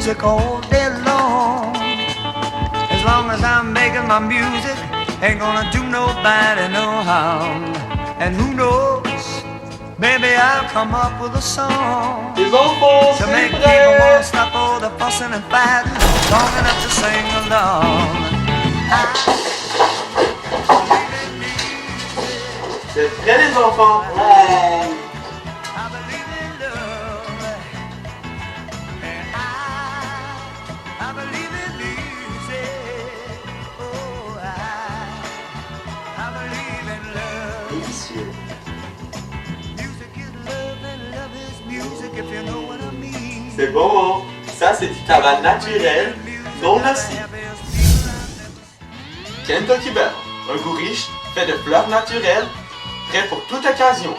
music all day long. As long as I'm making my music, ain't gonna do nobody no harm. And who knows, maybe I'll come up with a song Les enfants, to c'est make people wanna prêt! stop all the fussing and fighting, long enough to sing along. C'est prêt les enfants? Ouais! I believe in love, and I believe in music. Oh, I believe in love. Délicieux. Music is love and love is music, if you know what I mean. C'est bon, hein? Ça, c'est du tabac naturel, non nocif. Kentucky Bell, un goût riche, fait de fleurs naturelles, prêt pour toute occasion.